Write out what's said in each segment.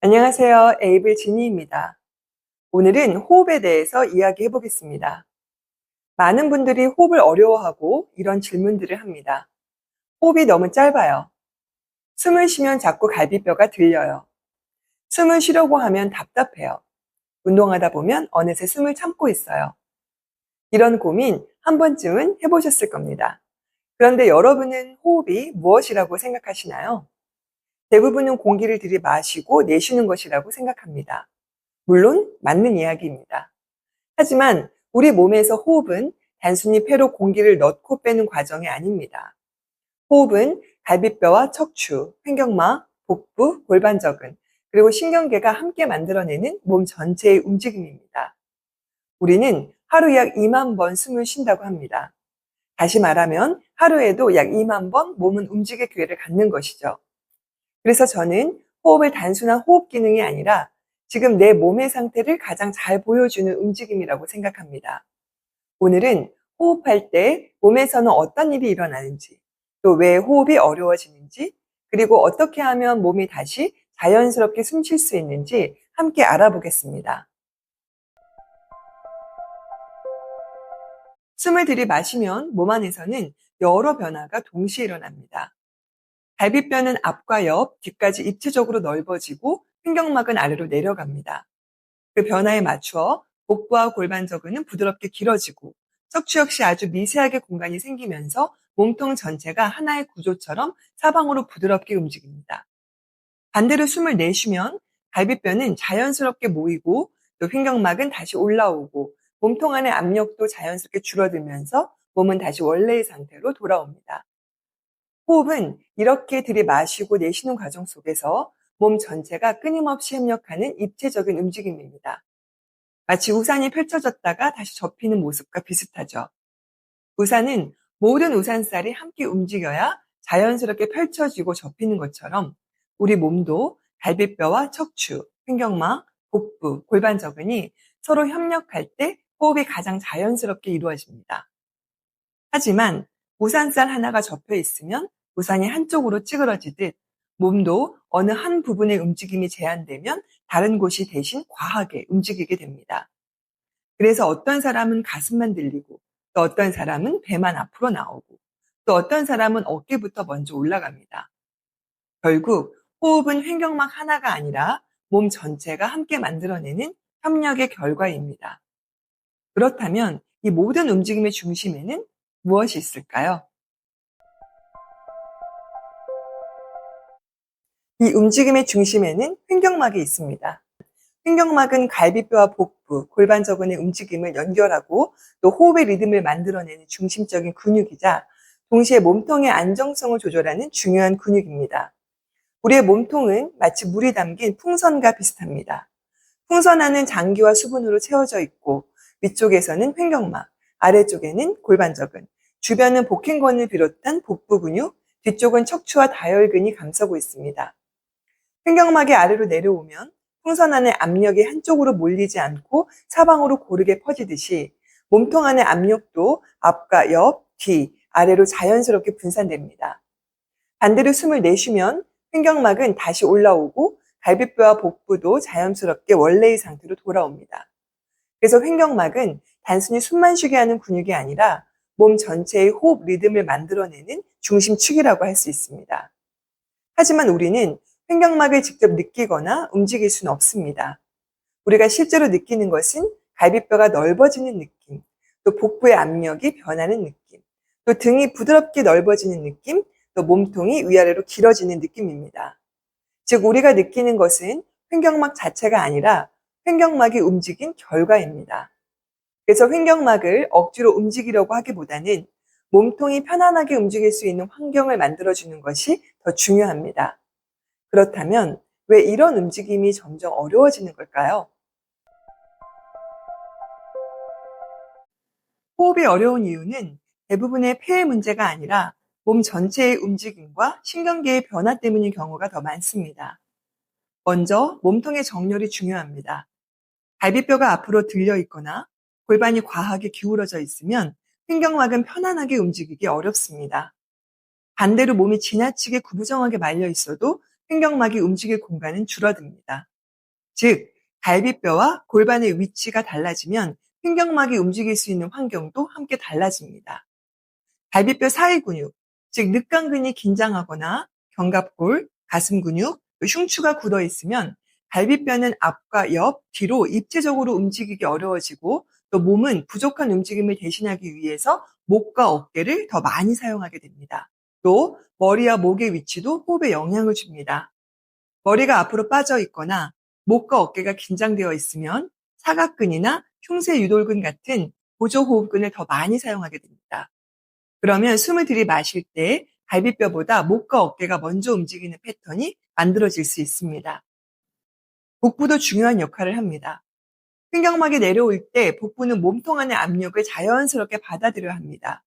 안녕하세요. 에이블 지니입니다. 오늘은 호흡에 대해서 이야기해 보겠습니다. 많은 분들이 호흡을 어려워하고 이런 질문들을 합니다. 호흡이 너무 짧아요. 숨을 쉬면 자꾸 갈비뼈가 들려요. 숨을 쉬려고 하면 답답해요. 운동하다 보면 어느새 숨을 참고 있어요. 이런 고민 한 번쯤은 해보셨을 겁니다. 그런데 여러분은 호흡이 무엇이라고 생각하시나요? 대부분은 공기를 들이마시고 내쉬는 것이라고 생각합니다. 물론 맞는 이야기입니다. 하지만 우리 몸에서 호흡은 단순히 폐로 공기를 넣고 빼는 과정이 아닙니다. 호흡은 갈비뼈와 척추, 횡격막, 복부, 골반저근, 그리고 신경계가 함께 만들어내는 몸 전체의 움직임입니다. 우리는 하루 약 2만 번 숨을 쉰다고 합니다. 다시 말하면 하루에도 약 2만 번 몸은 움직일 기회를 갖는 것이죠. 그래서 저는 호흡을 단순한 호흡 기능이 아니라 지금 내 몸의 상태를 가장 잘 보여주는 움직임이라고 생각합니다. 오늘은 호흡할 때 몸에서는 어떤 일이 일어나는지, 또 왜 호흡이 어려워지는지, 그리고 어떻게 하면 몸이 다시 자연스럽게 숨 쉴 수 있는지 함께 알아보겠습니다. 숨을 들이마시면 몸 안에서는 여러 변화가 동시에 일어납니다. 갈비뼈는 앞과 옆, 뒤까지 입체적으로 넓어지고 횡격막은 아래로 내려갑니다. 그 변화에 맞추어 복부와 골반저근은 부드럽게 길어지고 척추 역시 아주 미세하게 공간이 생기면서 몸통 전체가 하나의 구조처럼 사방으로 부드럽게 움직입니다. 반대로 숨을 내쉬면 갈비뼈는 자연스럽게 모이고 또 횡격막은 다시 올라오고 몸통 안의 압력도 자연스럽게 줄어들면서 몸은 다시 원래의 상태로 돌아옵니다. 호흡은 이렇게 들이마시고 내쉬는 과정 속에서 몸 전체가 끊임없이 협력하는 입체적인 움직임입니다. 마치 우산이 펼쳐졌다가 다시 접히는 모습과 비슷하죠. 우산은 모든 우산살이 함께 움직여야 자연스럽게 펼쳐지고 접히는 것처럼 우리 몸도 갈비뼈와 척추, 횡격막, 복부, 골반저근이 서로 협력할 때 호흡이 가장 자연스럽게 이루어집니다. 하지만 우산살 하나가 접혀 있으면 우산이 한쪽으로 찌그러지듯 몸도 어느 한 부분의 움직임이 제한되면 다른 곳이 대신 과하게 움직이게 됩니다. 그래서 어떤 사람은 가슴만 들리고 또 어떤 사람은 배만 앞으로 나오고 또 어떤 사람은 어깨부터 먼저 올라갑니다. 결국 호흡은 횡격막 하나가 아니라 몸 전체가 함께 만들어내는 협력의 결과입니다. 그렇다면 이 모든 움직임의 중심에는 무엇이 있을까요? 이 움직임의 중심에는 횡격막이 있습니다. 횡격막은 갈비뼈와 복부, 골반저근의 움직임을 연결하고 또 호흡의 리듬을 만들어내는 중심적인 근육이자 동시에 몸통의 안정성을 조절하는 중요한 근육입니다. 우리의 몸통은 마치 물이 담긴 풍선과 비슷합니다. 풍선 안은 장기와 수분으로 채워져 있고 위쪽에서는 횡격막, 아래쪽에는 골반저근, 주변은 복행근을 비롯한 복부 근육, 뒤쪽은 척추와 다혈근이 감싸고 있습니다. 횡격막이 아래로 내려오면 풍선 안의 압력이 한쪽으로 몰리지 않고 사방으로 고르게 퍼지듯이 몸통 안의 압력도 앞과 옆, 뒤, 아래로 자연스럽게 분산됩니다. 반대로 숨을 내쉬면 횡격막은 다시 올라오고 갈비뼈와 복부도 자연스럽게 원래의 상태로 돌아옵니다. 그래서 횡격막은 단순히 숨만 쉬게 하는 근육이 아니라 몸 전체의 호흡 리듬을 만들어내는 중심축이라고 할 수 있습니다. 하지만 우리는 횡격막을 직접 느끼거나 움직일 수는 없습니다. 우리가 실제로 느끼는 것은 갈비뼈가 넓어지는 느낌, 또 복부의 압력이 변하는 느낌, 또 등이 부드럽게 넓어지는 느낌, 또 몸통이 위아래로 길어지는 느낌입니다. 즉 우리가 느끼는 것은 횡격막 자체가 아니라 횡격막이 움직인 결과입니다. 그래서 횡격막을 억지로 움직이려고 하기보다는 몸통이 편안하게 움직일 수 있는 환경을 만들어주는 것이 더 중요합니다. 그렇다면 왜 이런 움직임이 점점 어려워지는 걸까요? 호흡이 어려운 이유는 대부분의 폐의 문제가 아니라 몸 전체의 움직임과 신경계의 변화 때문인 경우가 더 많습니다. 먼저 몸통의 정렬이 중요합니다. 갈비뼈가 앞으로 들려 있거나 골반이 과하게 기울어져 있으면 횡격막은 편안하게 움직이기 어렵습니다. 반대로 몸이 지나치게 구부정하게 말려 있어도 횡격막이 움직일 공간은 줄어듭니다. 즉, 갈비뼈와 골반의 위치가 달라지면 횡격막이 움직일 수 있는 환경도 함께 달라집니다. 갈비뼈 사이 근육, 즉 늑간근이 긴장하거나 견갑골, 가슴 근육, 흉추가 굳어 있으면 갈비뼈는 앞과 옆, 뒤로 입체적으로 움직이기 어려워지고 또 몸은 부족한 움직임을 대신하기 위해서 목과 어깨를 더 많이 사용하게 됩니다. 또 머리와 목의 위치도 호흡에 영향을 줍니다. 머리가 앞으로 빠져 있거나 목과 어깨가 긴장되어 있으면 사각근이나 흉쇄 유돌근 같은 보조호흡근을 더 많이 사용하게 됩니다. 그러면 숨을 들이마실 때 갈비뼈보다 목과 어깨가 먼저 움직이는 패턴이 만들어질 수 있습니다. 복부도 중요한 역할을 합니다. 횡격막이 내려올 때 복부는 몸통 안의 압력을 자연스럽게 받아들여야 합니다.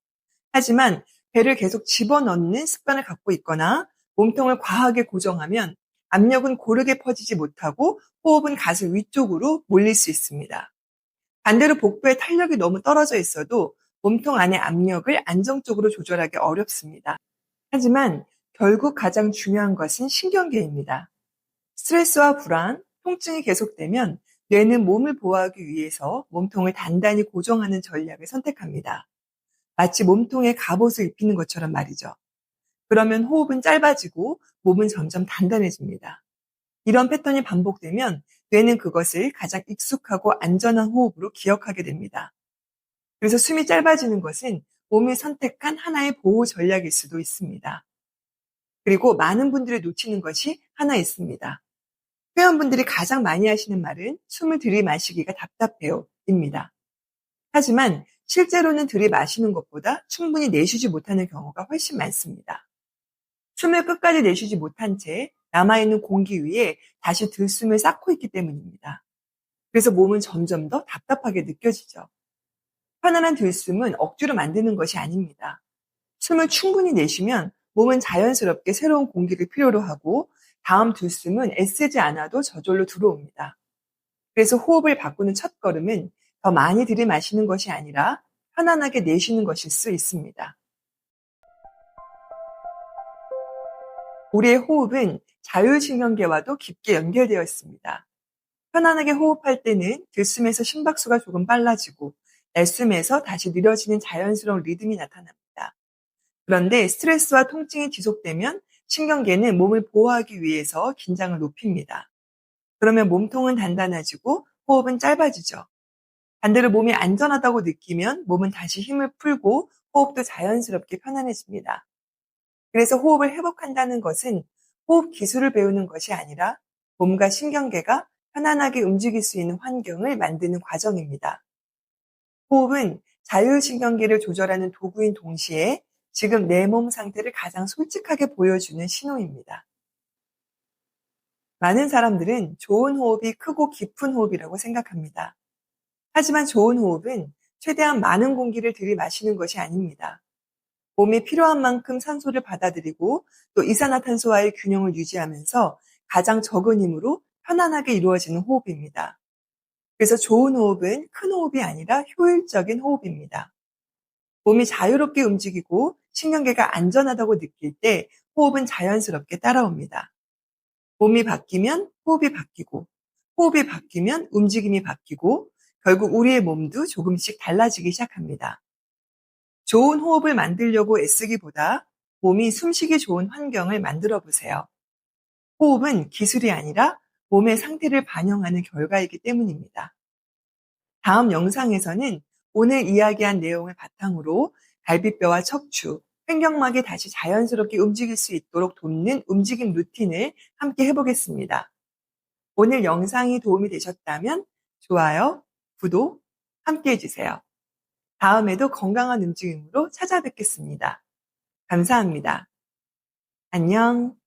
하지만 배를 계속 집어넣는 습관을 갖고 있거나 몸통을 과하게 고정하면 압력은 고르게 퍼지지 못하고 호흡은 가슴 위쪽으로 몰릴 수 있습니다. 반대로 복부의 탄력이 너무 떨어져 있어도 몸통 안의 압력을 안정적으로 조절하기 어렵습니다. 하지만 결국 가장 중요한 것은 신경계입니다. 스트레스와 불안, 통증이 계속되면 뇌는 몸을 보호하기 위해서 몸통을 단단히 고정하는 전략을 선택합니다. 마치 몸통에 갑옷을 입히는 것처럼 말이죠. 그러면 호흡은 짧아지고 몸은 점점 단단해집니다. 이런 패턴이 반복되면 뇌는 그것을 가장 익숙하고 안전한 호흡으로 기억하게 됩니다. 그래서 숨이 짧아지는 것은 몸이 선택한 하나의 보호 전략일 수도 있습니다. 그리고 많은 분들이 놓치는 것이 하나 있습니다. 회원분들이 가장 많이 하시는 말은 숨을 들이마시기가 답답해요 입니다. 하지만 실제로는 들이마시는 것보다 충분히 내쉬지 못하는 경우가 훨씬 많습니다. 숨을 끝까지 내쉬지 못한 채 남아있는 공기 위에 다시 들숨을 쌓고 있기 때문입니다. 그래서 몸은 점점 더 답답하게 느껴지죠. 편안한 들숨은 억지로 만드는 것이 아닙니다. 숨을 충분히 내쉬면 몸은 자연스럽게 새로운 공기를 필요로 하고 다음 들숨은 애쓰지 않아도 저절로 들어옵니다. 그래서 호흡을 바꾸는 첫걸음은 더 많이 들이마시는 것이 아니라 편안하게 내쉬는 것일 수 있습니다. 우리의 호흡은 자율신경계와도 깊게 연결되어 있습니다. 편안하게 호흡할 때는 들숨에서 심박수가 조금 빨라지고 내숨에서 다시 느려지는 자연스러운 리듬이 나타납니다. 그런데 스트레스와 통증이 지속되면 신경계는 몸을 보호하기 위해서 긴장을 높입니다. 그러면 몸통은 단단해지고 호흡은 짧아지죠. 반대로 몸이 안전하다고 느끼면 몸은 다시 힘을 풀고 호흡도 자연스럽게 편안해집니다. 그래서 호흡을 회복한다는 것은 호흡 기술을 배우는 것이 아니라 몸과 신경계가 편안하게 움직일 수 있는 환경을 만드는 과정입니다. 호흡은 자율신경계를 조절하는 도구인 동시에 지금 내 몸 상태를 가장 솔직하게 보여주는 신호입니다. 많은 사람들은 좋은 호흡이 크고 깊은 호흡이라고 생각합니다. 하지만 좋은 호흡은 최대한 많은 공기를 들이마시는 것이 아닙니다. 몸이 필요한 만큼 산소를 받아들이고 또 이산화탄소와의 균형을 유지하면서 가장 적은 힘으로 편안하게 이루어지는 호흡입니다. 그래서 좋은 호흡은 큰 호흡이 아니라 효율적인 호흡입니다. 몸이 자유롭게 움직이고 신경계가 안전하다고 느낄 때 호흡은 자연스럽게 따라옵니다. 몸이 바뀌면 호흡이 바뀌고 호흡이 바뀌면 움직임이 바뀌고 결국 우리의 몸도 조금씩 달라지기 시작합니다. 좋은 호흡을 만들려고 애쓰기보다 몸이 숨쉬기 좋은 환경을 만들어 보세요. 호흡은 기술이 아니라 몸의 상태를 반영하는 결과이기 때문입니다. 다음 영상에서는 오늘 이야기한 내용을 바탕으로 갈비뼈와 척추, 횡격막이 다시 자연스럽게 움직일 수 있도록 돕는 움직임 루틴을 함께 해보겠습니다. 오늘 영상이 도움이 되셨다면 좋아요, 구독 함께 해주세요. 다음에도 건강한 움직임으로 찾아뵙겠습니다. 감사합니다. 안녕.